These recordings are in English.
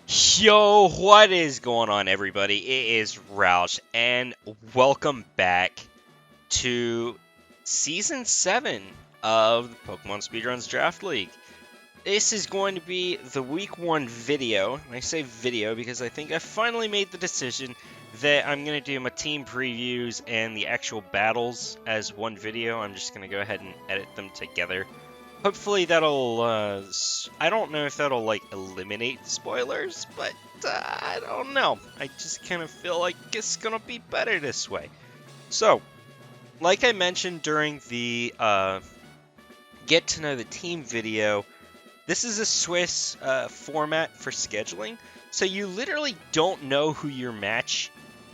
Yo, what is going on, everybody? It is Roush, and welcome back to Season 7 of the Pokemon Speedruns Draft League. This is going to be the Week 1 video, and I say video because I think I finally made the decision that I'm going to do my team previews and the actual battles as one video. I'm just going to go ahead and edit them together. Hopefully that'll, I don't know if that'll, like, eliminate spoilers, but I don't know. I just kind of feel like it's gonna be better this way. So, like I mentioned during the, get to know the team video, this is a Swiss, format for scheduling, so you literally don't know who your next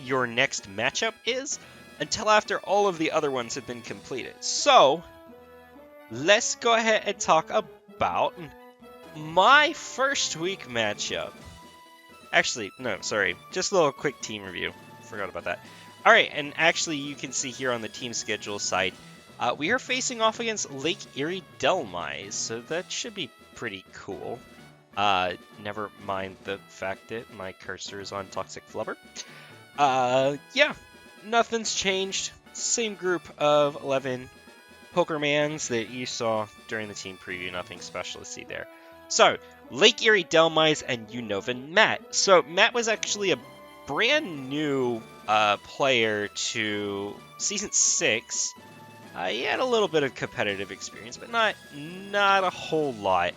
matchup is, until after all of the other ones have been completed. So, let's go ahead and talk about my first week matchup. Actually, no, sorry. Just a little quick team review. Forgot about that. Alright, and actually you can see here on the team schedule side, we are facing off against Lake Erie Delmise, so that should be pretty cool. Never mind the fact that my cursor is on Toxic Flubber. Yeah, nothing's changed. Same group of 11 Pokermans that you saw during the team preview, nothing special to see there. So, Lake Erie Delmise and UnovanMatt. So, Matt was actually a brand new player to Season 6. He had a little bit of competitive experience, but not a whole lot.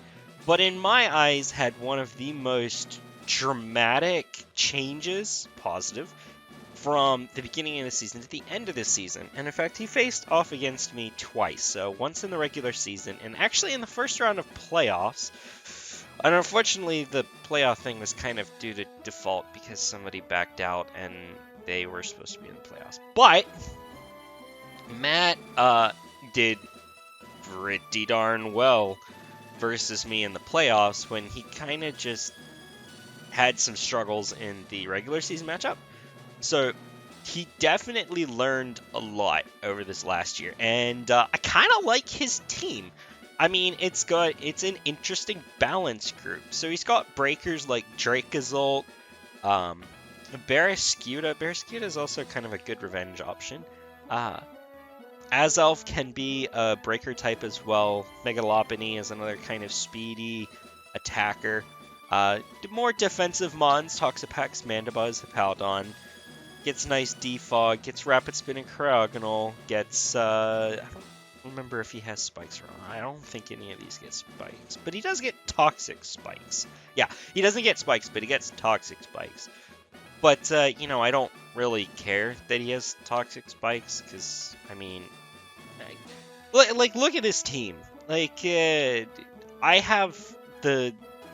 But in my eyes, had one of the most dramatic changes, positive, from the beginning of the season to the end of the season. And in fact, he faced off against me twice. So once in the regular season, and actually in the first round of playoffs. And unfortunately, the playoff thing was kind of due to default because somebody backed out and they were supposed to be in the playoffs. But Matt did pretty darn well versus me in the playoffs when he kind of just had some struggles in the regular season matchup. So he definitely learned a lot over this last year, and I kind of like his team. I mean, it's an interesting balanced group. So he's got breakers like Dracozolt, Barrascuda. Barrascuda is also kind of a good revenge option. Azelf can be a breaker type as well. Megalopony is another kind of speedy attacker. More defensive mons, Toxapex, Mandibuzz, Hippowdon. Gets nice defog, gets rapid spin and cryogonal, gets, I don't remember if he has spikes or not. I don't think any of these get spikes, but he does get toxic spikes. Yeah, he doesn't get spikes, but he gets toxic spikes. But, you know, I don't really care that he has toxic spikes, because, I mean, look at this team. Like, I have the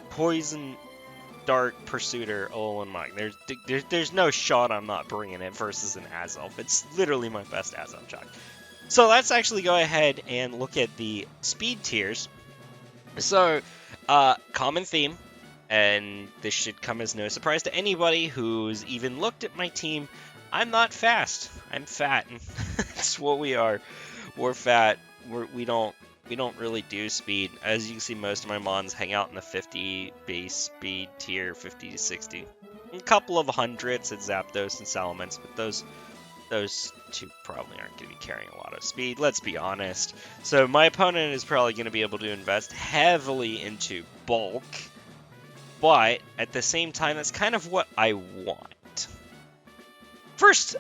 poison Dart Pursuiter all in mine. There's no shot I'm not bringing it versus an Azelf. It's literally my best Azelf chock. So let's actually go ahead and look at the speed tiers. So, common theme, and this should come as no surprise to anybody who's even looked at my team. I'm not fast. I'm fat. That's what we are. We're fat. We don't really do speed. As you can see, most of my mons hang out in the 50 base speed tier, 50 to 60. A couple of hundreds at Zapdos and Salamence, but those two probably aren't going to be carrying a lot of speed, let's be honest. So my opponent is probably going to be able to invest heavily into bulk, but at the same time, that's kind of what I want. First,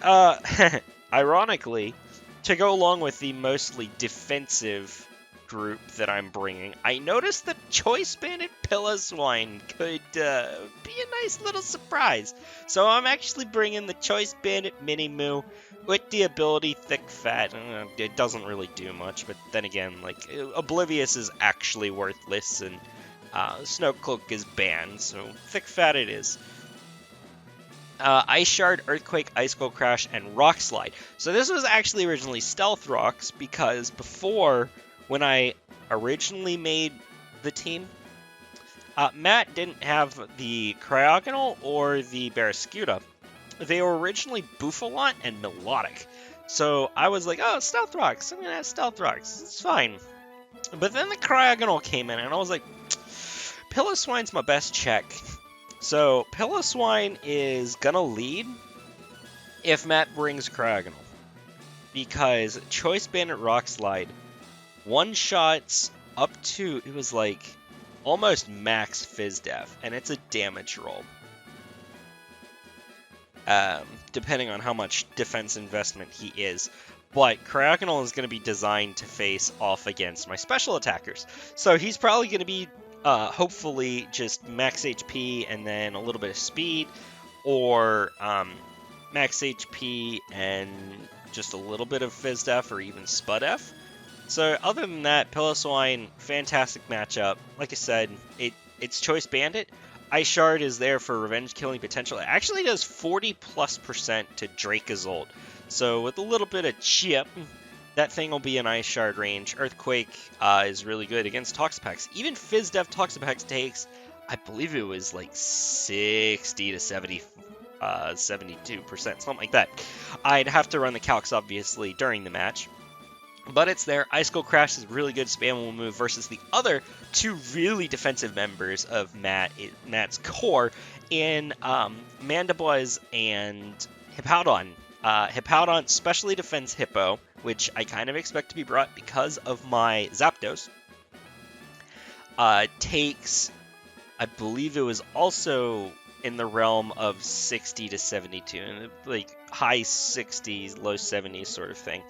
ironically, to go along with the mostly defensive group that I'm bringing, I noticed that Choice Banded Piloswine could be a nice little surprise. So I'm actually bringing the Choice Banded Minimoo with the ability Thick Fat. It doesn't really do much, but then again, like, Oblivious is actually worthless, and Snowcloak is banned, so Thick Fat it is. Ice Shard, Earthquake, Ice Cold Crash, and Rock Slide. So this was actually originally Stealth Rocks, because before, when I originally made the team, Matt didn't have the Cryogonal or the Barrascuda. They were originally Bouffalant and Melodic. So I was like, oh, Stealth Rocks. I'm going to have Stealth Rocks. It's fine. But then the Cryogonal came in, and I was like, Piloswine's my best check. So Piloswine is gonna lead if Matt brings Cryogonal, because Choice Bandit Rock Slide one-shots up to, it was like almost max Fizz Def, and it's a damage roll. Depending on how much defense investment he is. But Cryogonal is going to be designed to face off against my special attackers. So he's probably going to be, hopefully, just max HP and then a little bit of speed, or max HP and just a little bit of Fizz Def or even Spud F. So other than that, Piloswine, fantastic matchup. Like I said, it's Choice Bandit. Ice Shard is there for revenge killing potential. It actually does 40+% to Dracozolt. So with a little bit of chip, that thing will be in Ice Shard range. Earthquake is really good against Toxapex. Even Fizz Def Toxapex takes, I believe it was like 60 to 70, 72%, something like that. I'd have to run the calcs, obviously, during the match. But it's there. Ice Cold Crash is a really good spammable move versus the other two really defensive members of Matt's core in Mandibuzz and Hippowdon. Hippowdon specially defends Hippo, which I kind of expect to be brought because of my Zapdos. Takes, I believe it was also in the realm of 60 to 72, like high 60s, low 70s sort of thing.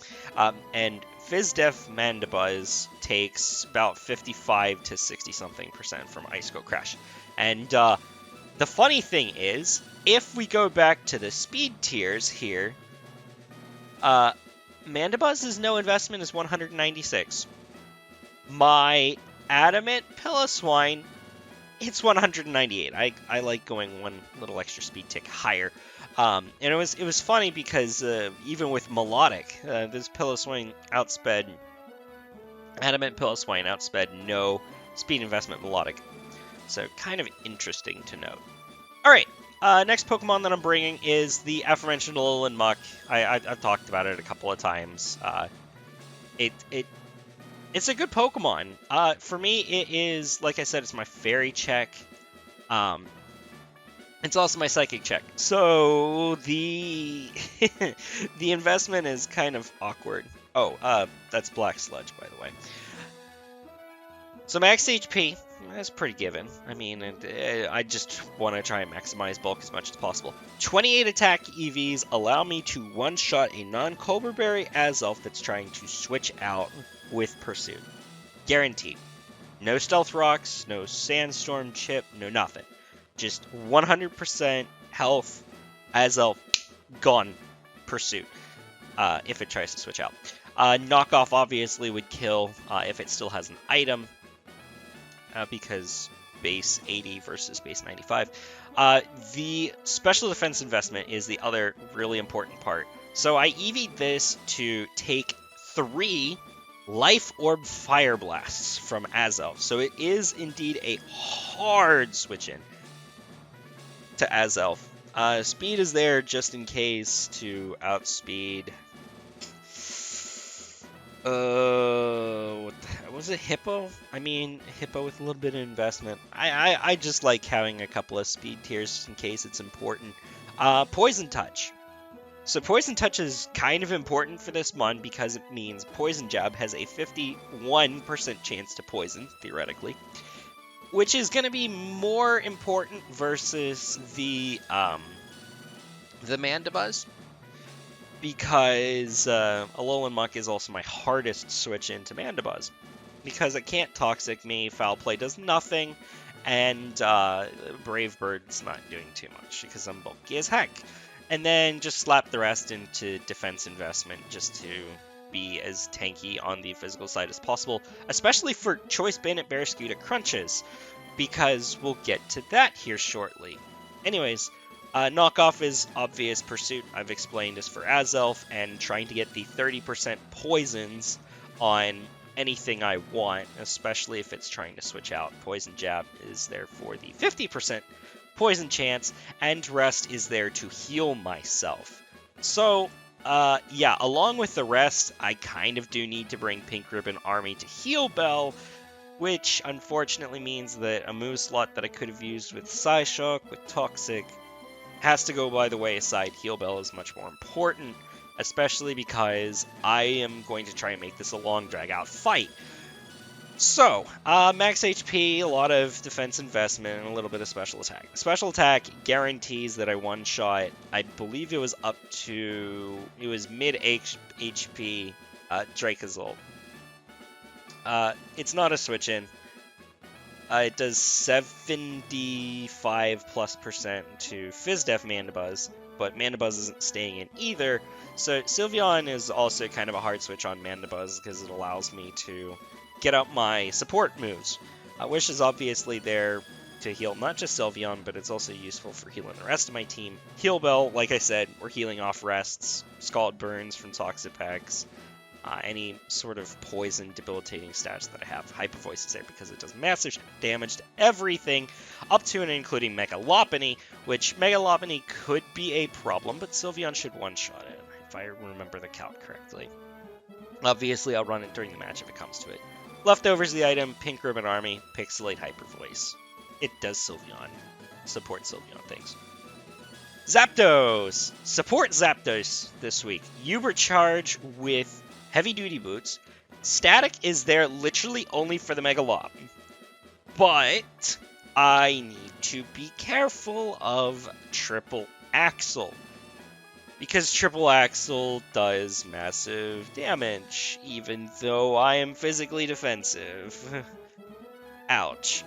And Fizz Def Mandibuzz takes about 55 to 60 something percent from Ice Cold Crash. And the funny thing is, if we go back to the speed tiers here, Mandibuzz's no investment is 196. My Adamant Piloswine, it's 198. I like going one little extra speed tick higher. And it was funny because even with Melodic, this Piloswine outsped Adamant Piloswine outsped no speed investment Melodic. So kind of interesting to note. All right, next Pokemon that I'm bringing is the aforementioned Alolan Muck. I've talked about it a couple of times. It's a good Pokemon. For me, it is, like I said, it's my Fairy check. It's also my Psychic check. So the the investment is kind of awkward. Oh, that's Black Sludge, by the way. So max HP, that's pretty given. I mean, I just want to try and maximize bulk as much as possible. 28 attack EVs allow me to one-shot a non-Cobra Berry Azelf that's trying to switch out with Pursuit. Guaranteed. No Stealth Rocks, no Sandstorm Chip, no nothing. Just 100% health, Azelf, gone, Pursuit, if it tries to switch out. Knockoff obviously would kill if it still has an item, because base 80 versus base 95. The special defense investment is the other really important part. So I EV'd this to take 3 Life Orb Fire Blasts from Azelf. So it is indeed a hard switch in to Azelf. Speed is there just in case to outspeed. What the hell? Was it Hippo? I mean, Hippo with a little bit of investment. I just like having a couple of speed tiers in case it's important. Poison Touch. So Poison Touch is kind of important for this mon because it means Poison Jab has a 51% chance to poison, theoretically. Which is going to be more important versus the Mandibuzz. Because Alolan Muck is also my hardest switch into Mandibuzz. Because it can't Toxic me, Foul Play does nothing, and Brave Bird's not doing too much because I'm bulky as heck. And then just slap the rest into defense investment just to be as tanky on the physical side as possible, especially for Choice Bandit Barraskewda crunches, because we'll get to that here shortly. Anyways, knockoff is obvious Pursuit. I've explained is for Azelf, and trying to get the 30% poisons on anything I want, especially if it's trying to switch out. Poison Jab is there for the 50% poison chance, and rest is there to heal myself. So, yeah, along with the rest, I kind of do need to bring Pink Ribbon Army to heal Bell, which unfortunately means that a move slot that I could have used with Psyshock, with Toxic, has to go by the wayside. Heal Bell is much more important, especially because I am going to try and make this a long drag-out fight. So, max HP, a lot of defense investment, and a little bit of special attack. Special attack guarantees that I one-shot, I believe it was up to, it was mid-HP Dracozolt. It's not a switch-in. It does 75+% to Fizdef Mandibuzz, but Mandibuzz isn't staying in either, so Sylveon is also kind of a hard switch on Mandibuzz because it allows me to get up my support moves. Wish is obviously there to heal not just Sylveon, but it's also useful for healing the rest of my team. Heal Bell, like I said, we're healing off rests, Scald Burns from Toxapex, any sort of poison debilitating stats that I have. Hyper Voice is there because it does massive damage to everything, up to and including Mega Lopunny, which Mega Lopunny could be a problem, but Sylveon should one-shot it, if I remember the calc correctly. Obviously, I'll run it during the match if it comes to it. Leftovers the item, Pink Ribbon Army, Pixelate Hyper Voice. It does Sylveon. Support Sylveon, thanks. Zapdos! Support Zapdos this week. Uber Charge with Heavy Duty Boots. Static is there literally only for the Mega Lob. But I need to be careful of Triple Axle. Because Triple Axle does massive damage, even though I am physically defensive. Ouch.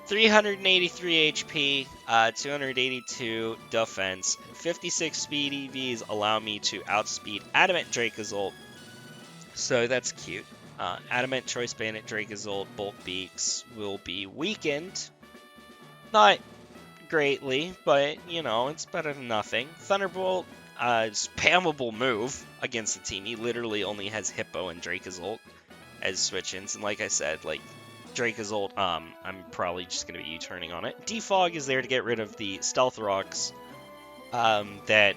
383 HP, 282 defense, 56 speed EVs allow me to outspeed Adamant Dracozolt, so that's cute. Adamant Choice Bandit Dracozolt Bulk Beaks will be weakened. Not greatly, but, you know, it's better than nothing. Thunderbolt, spammable move against the team. He literally only has Hippo and Dracozolt as switch-ins, and like I said, like, Dracozolt, I'm probably just going to be U-turning on it. Defog is there to get rid of the Stealth Rocks that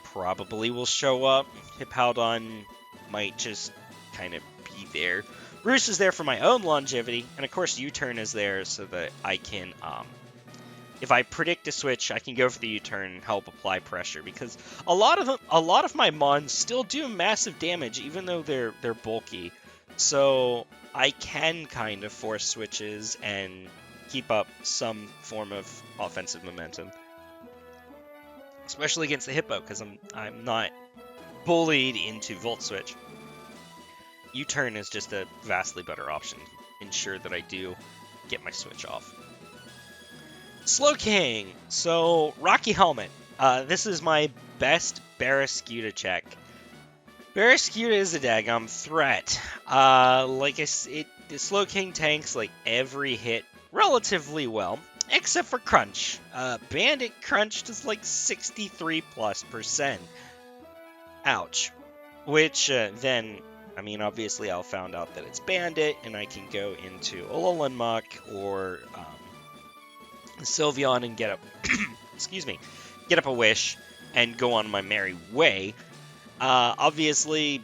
probably will show up. Hippowdon might just kind of be there. Roush is there for my own longevity, and of course U-turn is there so that I can, if I predict a switch, I can go for the U-turn and help apply pressure, because a lot of my Mons still do massive damage, even though they're bulky. So I can kind of force switches and keep up some form of offensive momentum, especially against the Hippo, because I'm not bullied into Volt Switch. U-turn is just a vastly better option. Ensure that I do get my switch off. Slowking! So, Rocky Helmet. This is my best Barraskewda check. Barraskewda is a daggum threat. Like I said, the Slowking tanks like every hit relatively well, except for Crunch. Bandit Crunch does like 63+%. Ouch. Which then, I mean, obviously I'll found out that it's Bandit, and I can go into Alolan Muck or Sylveon and get up, excuse me, get up a Wish and go on my merry way. Obviously,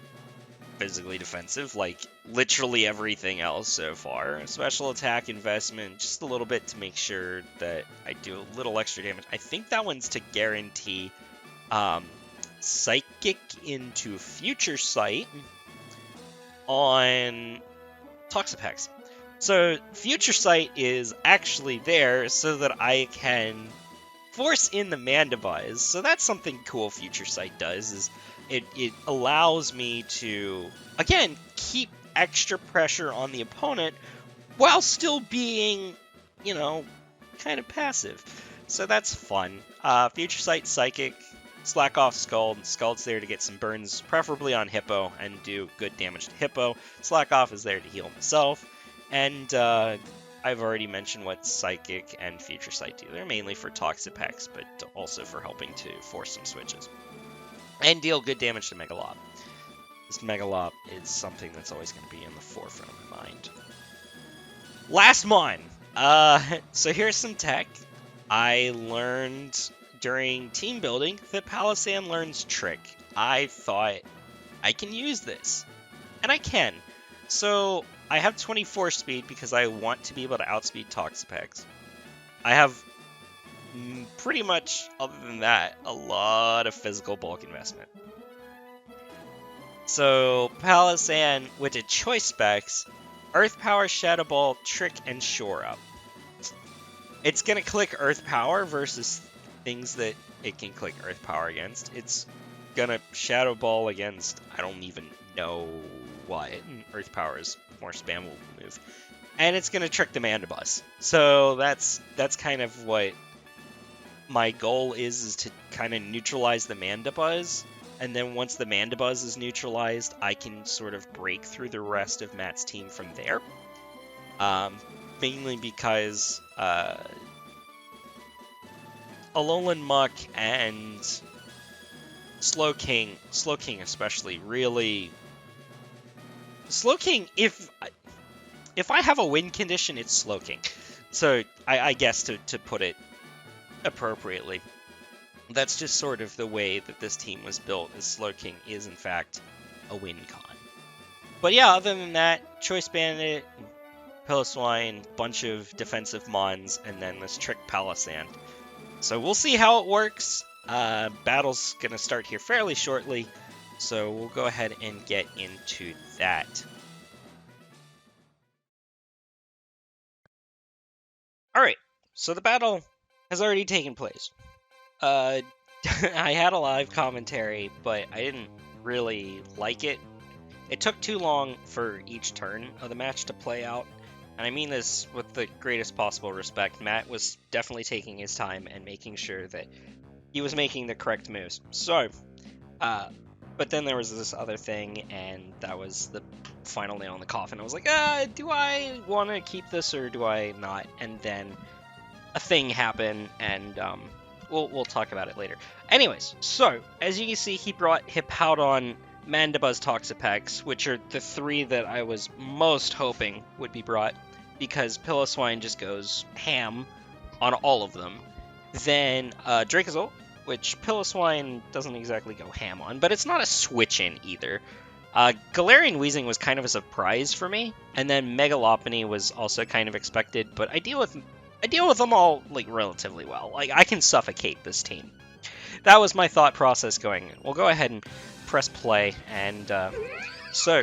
physically defensive, like literally everything else so far. Special attack investment, just a little bit to make sure that I do a little extra damage. I think that one's to guarantee Psychic into Future Sight on Toxapex. So Future Sight is actually there so that I can force in the Mandibuzz. So that's something cool Future Sight does, is it allows me to, again, keep extra pressure on the opponent while still being, you know, kind of passive. So that's fun. Future Sight, Psychic, slack off Scald. Scald's there to get some burns, preferably on Hippo, and do good damage to Hippo. Slack off is there to heal himself. And I've already mentioned what Psychic and Future Sight do. They're mainly for Toxapex, but also for helping to force some switches. And deal good damage to Megalob. This Megalob is something that's always going to be in the forefront of my mind. Last Mon! So here's some tech. I learned during team building that Palossand learns Trick. I thought I can use this. And I can. So I have 24 speed because I want to be able to outspeed Toxapex. I have pretty much, other than that, a lot of physical bulk investment. So, Palossand with its choice specs, Earth Power, Shadow Ball, Trick, and Shore Up. It's going to click Earth Power versus things that it can click Earth Power against. It's going to Shadow Ball against, I don't even know what. Earth Power is more spammable move. And it's going to trick the Mandibuzz. So that's kind of what my goal is to kind of neutralize the Mandibuzz. And then once the Mandibuzz is neutralized, I can sort of break through the rest of Matt's team from there. Mainly because Alolan Muck and Slowking especially, really... Slowking, if I have a win condition, it's Slowking. So, I guess to put it appropriately, that's just sort of the way that this team was built, is Slowking is in fact a win con. But yeah, other than that, Choice Bandit, Piloswine, bunch of defensive Mons, and then this Trick Palossand. So we'll see how it works. Battle's gonna start here fairly shortly, so we'll go ahead and get into that. Alright, so the battle has already taken place. I had a live commentary, but I didn't really like it. It took too long for each turn of the match to play out, and I mean this with the greatest possible respect. Matt was definitely taking his time and making sure that he was making the correct moves. So, but then there was this other thing, and that was the final nail in the coffin. I was like, do I want to keep this or do I not? And then a thing happened, and we'll talk about it later. Anyways, so as you can see, he brought Hippowdon, Mandibuzz, Toxapex, which are the three that I was most hoping would be brought, because Piloswine just goes ham on all of them. Then Dracozolt, which Piloswine doesn't exactly go ham on, but it's not a switch-in either. Galarian Weezing was kind of a surprise for me, and then Mega Lopunny was also kind of expected, but I deal with them all like relatively well. Like, I can suffocate this team. That was my thought process going in. We'll go ahead and press play, and so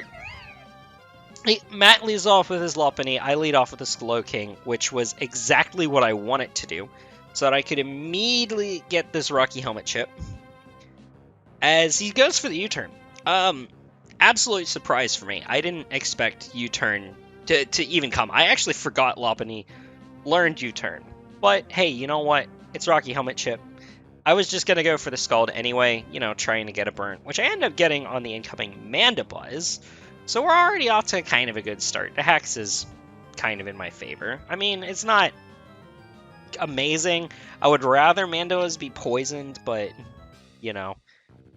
Matt leads off with his Lopunny, I lead off with the Slowking, which was exactly what I wanted to do, so that I could immediately get this Rocky Helmet chip. As he goes for the U-turn. Absolute surprise for me. I didn't expect U-turn to even come. I actually forgot Lopunny learned U-turn. But hey, you know what? It's Rocky Helmet chip. I was just going to go for the Scald anyway, you know, trying to get a burn, which I end up getting on the incoming Mandibuzz. So we're already off to kind of a good start. The Hex is kind of in my favor. I mean, it's not amazing. I would rather Mandibuzz be poisoned, but, you know,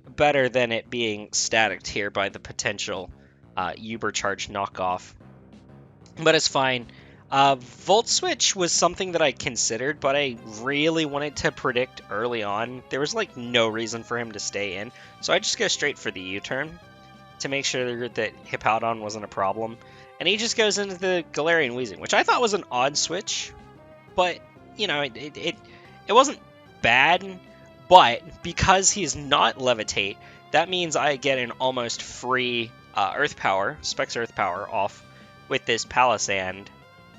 better than it being staticked here by the potential Uber Charge knockoff. But it's fine. Volt Switch was something that I considered, but I really wanted to predict early on. There was like no reason for him to stay in, so I just go straight for the U-turn to make sure that Hippowdon wasn't a problem. And he just goes into the Galarian Weezing, which I thought was an odd switch, but you know, it wasn't bad. But because he's not Levitate, that means I get an almost free Earth Power, Specs Earth Power off with this Palossand,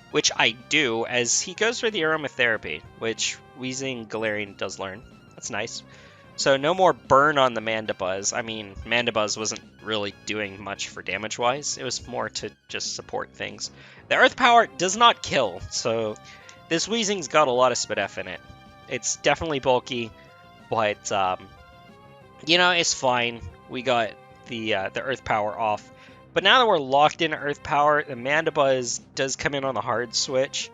which I do, as he goes for the Aromatherapy, which Weezing Galarian does learn. That's nice. So no more burn on the Mandibuzz. I mean, Mandibuzz wasn't really doing much for damage-wise. It was more to just support things. The Earth Power does not kill, so this Weezing's got a lot of SpDef in it. It's definitely bulky, but, you know, it's fine. We got the Earth Power off. But now that we're locked into Earth Power, the Mandibuzz does come in on the hard switch.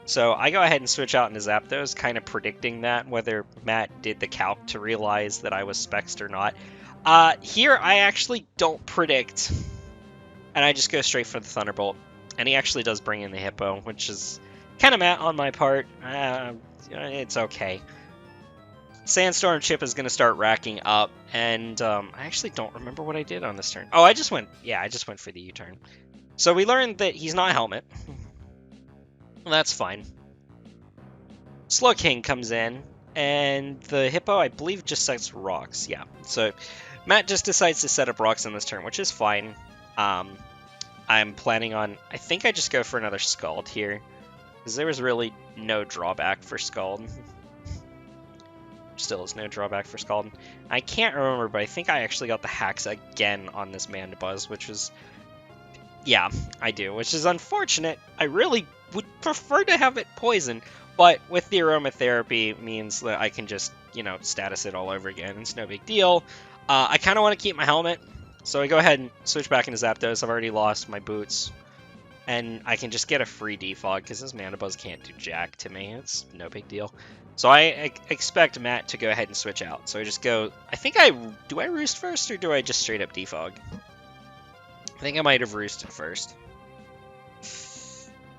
So I go ahead and switch out into Zapdos, kind of predicting that, whether Matt did the calc to realize that I was Spexed or not. Here, I actually don't predict, and I just go straight for the Thunderbolt. And he actually does bring in the Hippo, which is kind of Matt on my part. It's okay. Sandstorm chip is going to start racking up, and I actually don't remember what I did on this turn. Oh, I just went for the U-turn. So we learned that he's not Helmet. That's fine. Slowking comes in, and the Hippo, I believe, just sets rocks. Yeah, so Matt just decides to set up rocks on this turn, which is fine. I'm planning on... I think I just go for another Scald here, because there was really no drawback for Scald. Still is no drawback for Scald. I can't remember, but I think I actually got the hacks again on this Mandibuzz, which was... Yeah, I do, which is unfortunate. I really would prefer to have it poison, but with the aromatherapy means that I can just, you know, status it all over again. It's no big deal. I kind of want to keep my helmet, so I go ahead and switch back into Zapdos. I've already lost my boots, and I can just get a free defog because this Mandibuzz can't do jack to me. It's no big deal. So I expect Matt to go ahead and switch out. So I just go... Do I roost first, or do I just straight up defog? I think I might have roosted first.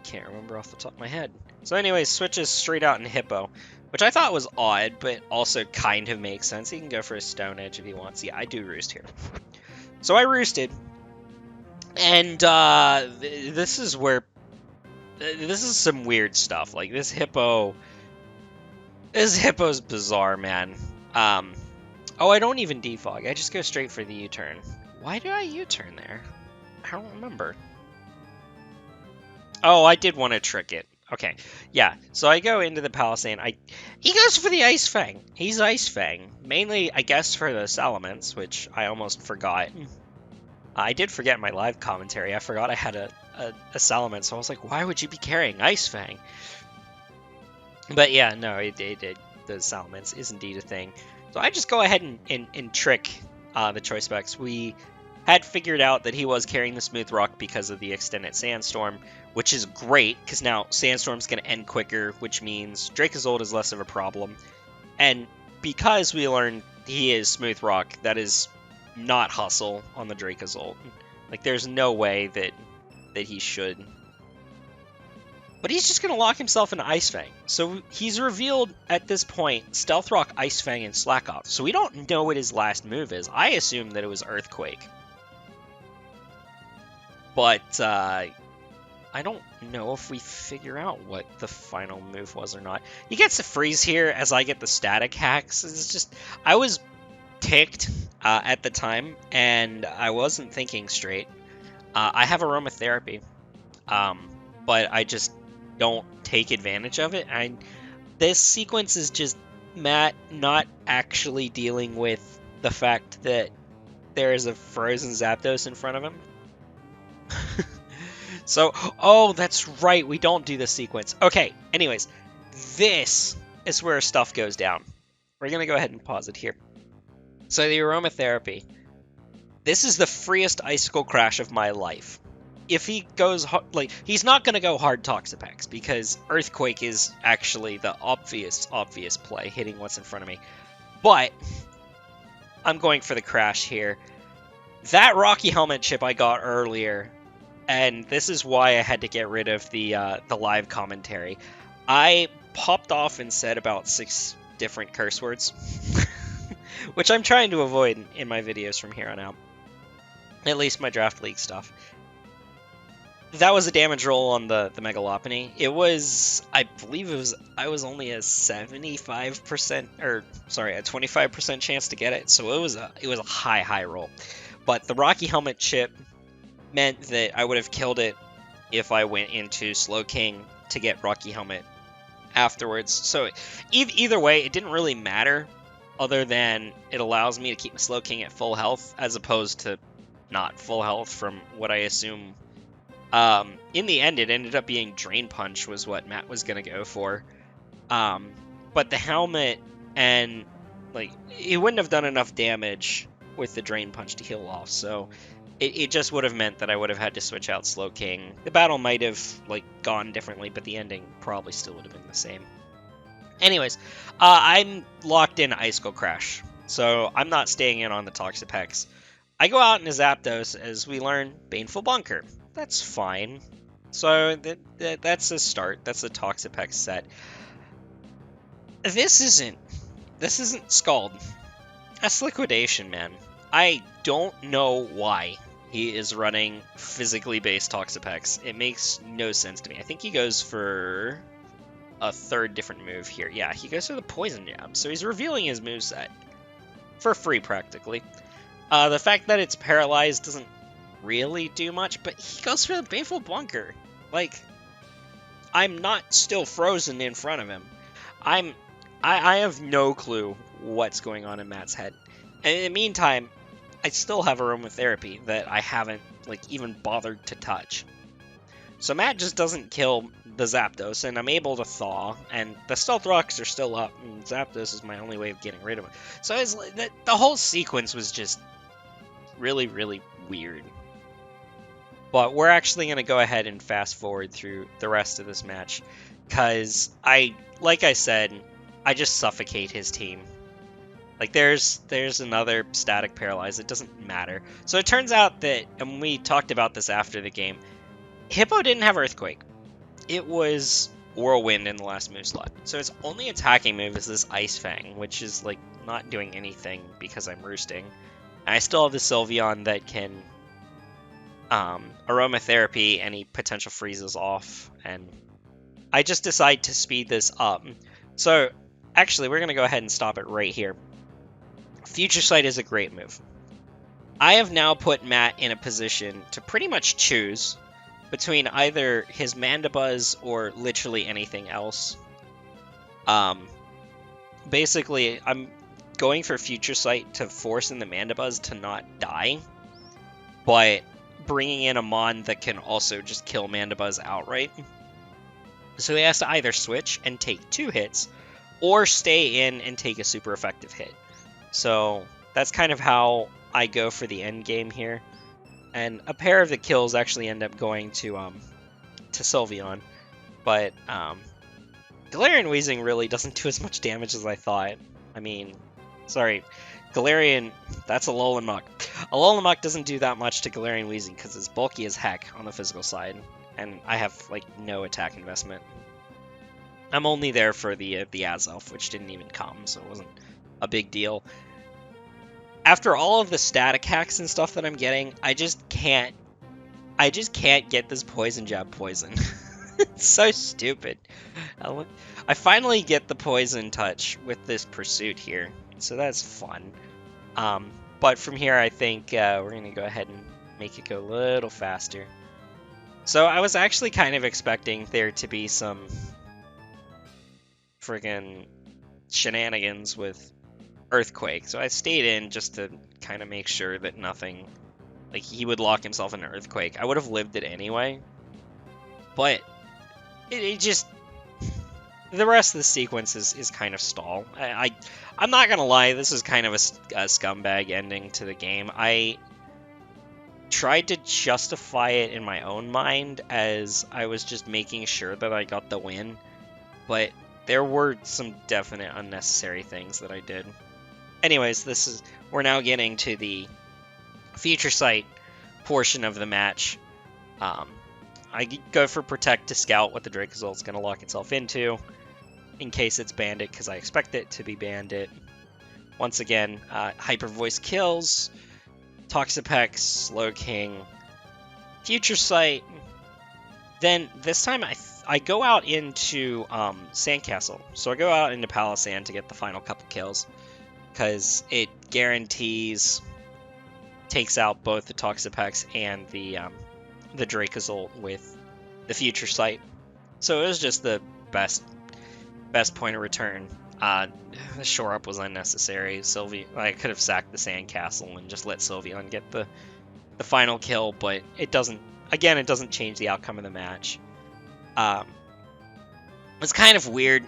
Can't remember off the top of my head. So anyways, switches straight out in Hippo, which I thought was odd, but also kind of makes sense. He can go for a Stone Edge if he wants. Yeah, I do roost here. So I roosted. And this is where... This is some weird stuff. Like, this Hippo... This Hippo's bizarre, man. Oh, I don't even defog. I just go straight for the U-turn. Why do I U-turn there? I don't remember. Oh, I did want to trick it. Okay, yeah. So I go into the Palisade. He goes for the Ice Fang. He's Ice Fang. Mainly, I guess, for the Salamence, which I almost forgot. I did forget my live commentary. I forgot I had a Salamence, so I was like, why would you be carrying Ice Fang? But yeah, no, it did. The Salamence is indeed a thing. So I just go ahead and trick the Choice Specs. We had figured out that he was carrying the Smooth Rock because of the extended Sandstorm, which is great, because now Sandstorm's going to end quicker, which means Dracozolt is less of a problem. And because we learned he is Smooth Rock, that is not Hustle on the Dracozolt. Like, there's no way that he should. But he's just going to lock himself into Ice Fang. So he's revealed at this point Stealth Rock, Ice Fang, and Slack Off. So we don't know what his last move is. I assume that it was Earthquake. But I don't know if we figure out what the final move was or not. He gets a freeze here as I get the static hacks. It's just, I was ticked at the time, and I wasn't thinking straight. I have aromatherapy, but I just don't take advantage of it. This sequence is just Matt not actually dealing with the fact that there is a frozen Zapdos in front of him. So, oh, that's right, we don't do this sequence. Okay, anyways, this is where stuff goes down. We're going to go ahead and pause it here. So the aromatherapy. This is the freest Icicle Crash of my life. If he goes, he's not going to go hard Toxapex, because Earthquake is actually the obvious play, hitting what's in front of me. But I'm going for the Crash here. That Rocky Helmet chip I got earlier, and this is why I had to get rid of the live commentary. I popped off and said about 6 different curse words, which I'm trying to avoid in my videos from here on out. At least my Draft League stuff. That was a damage roll on the Megalopony. It was, I believe I was only a 75%, or sorry, a 25% chance to get it, so it was a high roll. But the Rocky Helmet chip meant that I would have killed it if I went into Slowking to get Rocky Helmet afterwards. So either way, it didn't really matter, other than it allows me to keep my Slowking at full health, as opposed to not full health from what I assume. In the end, it ended up being Drain Punch was what Matt was going to go for. But the helmet, and he wouldn't have done enough damage with the Drain Punch to heal off, so it just would have meant that I would have had to switch out Slowking. The battle might have gone differently, but the ending probably still would have been the same. Anyways, I'm locked in Icicle Crash, so I'm not staying in on the Toxapex. I go out in a Zapdos, as we learn Baneful Bunker. That's fine. So that's a start. That's a Toxapex set. This isn't Scald. That's Liquidation, man. I don't know why he is running physically based Toxapex. It makes no sense to me. I think he goes for a third different move here. Yeah, he goes for the Poison Jab, so he's revealing his moveset for free, practically. The fact that it's paralyzed doesn't really do much, but he goes for the Baneful Bunker. Like, I'm not still frozen in front of him. I have no clue what's going on in Matt's head. And in the meantime, I still have aromatherapy that I haven't, like, even bothered to touch. So Matt just doesn't kill the Zapdos, and I'm able to thaw, and the Stealth Rocks are still up, and Zapdos is my only way of getting rid of it. So it's like, the whole sequence was just really, really weird. But we're actually going to go ahead and fast forward through the rest of this match, because like I said, I just suffocate his team. Like, there's another static paralyze. It doesn't matter. So it turns out that, and we talked about this after the game, Hippo didn't have Earthquake. It was Whirlwind in the last move slot. So its only attacking move is this Ice Fang, which is, like, not doing anything because I'm roosting. And I still have the Sylveon that can aromatherapy any potential freezes off, and I just decide to speed this up. So actually, we're going to go ahead and stop it right here. Future Sight is a great move. I have now put Matt in a position to pretty much choose between either his Mandibuzz or literally anything else. Basically, I'm going for Future Sight to force in the Mandibuzz to not die, but bringing in a Mon that can also just kill Mandibuzz outright. So he has to either switch and take 2 hits, or stay in and take a super effective hit. So that's kind of how I go for the end game here. And a pair of the kills actually end up going to Sylveon. But Galarian Weezing really doesn't do as much damage as I thought. I mean, sorry, Galarian, that's a Alolan Muck. Alolan Muck doesn't do that much to Galarian Weezing because it's bulky as heck on the physical side, and I have, like, no attack investment. I'm only there for the Azelf, which didn't even come, so it wasn't a big deal. After all of the static hacks and stuff that I'm getting, I just can't get this Poison Jab poison. It's so stupid. I finally get the Poison Touch with this Pursuit here, so that's fun. But from here, I think we're going to go ahead and make it go a little faster. So I was actually kind of expecting there to be some friggin' shenanigans with Earthquake, so I stayed in just to kind of make sure that nothing, like, he would lock himself in an Earthquake. I would have lived it anyway, but it just, the rest of the sequence is kind of stall. I'm not gonna lie, this is kind of a scumbag ending to the game. I tried to justify it in my own mind as I was just making sure that I got the win, but there were some definite unnecessary things that I did. Anyways, we're now getting to the Future Sight portion of the match. I go for Protect to scout what the Dracozolt is going to lock itself into, in case it's Bandit, because I expect it to be Bandit. Once again, Hyper Voice kills, Toxapex, Slowking, Future Sight. Then this time I go out into Sandcastle. So I go out into Palisand to get the final couple kills, because it guarantees takes out both the Toxapex and the Dracozolt with the Future Sight. So it was just the best point of return. The shore up was unnecessary. I could have sacked the Sandcastle and just let Sylveon get the final kill, but it doesn't change the outcome of the match. It's kind of weird.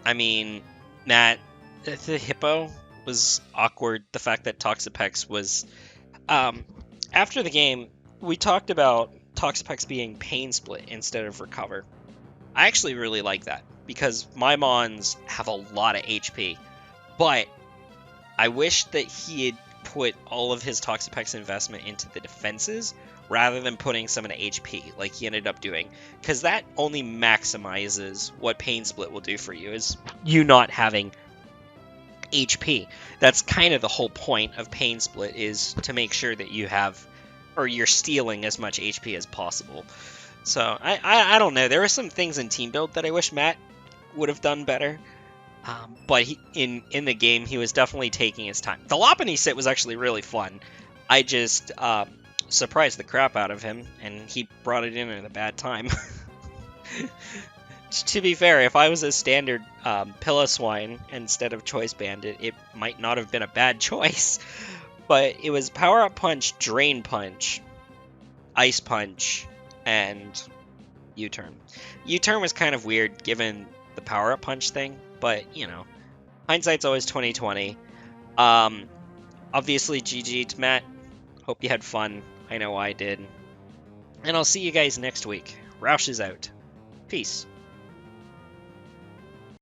I mean, the Hippo was awkward. The fact that Toxapex was after the game, we talked about Toxapex being Pain Split instead of Recover. I actually really like that, because my Mons have a lot of HP, but I wish that he had put all of his Toxapex investment into the defenses rather than putting some of the HP like he ended up doing, because that only maximizes what Pain Split will do for you, is you not having HP. That's kind of the whole point of Pain Split, is to make sure that you have or you're stealing as much HP as possible. So I don't know. There were some things in team build that I wish Matt would have done better. But in the game, he was definitely taking his time. The Lopunny sit was actually really fun. I just surprised the crap out of him, and he brought it in at a bad time. To be fair, if I was a standard Piloswine instead of Choice Bandit, it might not have been a bad choice. But it was Power Up Punch, Drain Punch, Ice Punch, and U-Turn. U-Turn was kind of weird given the Power Up Punch thing, but, you know, hindsight's always 20/20. Obviously, GG to Matt. Hope you had fun. I know I did. And I'll see you guys next week. Roush is out. Peace.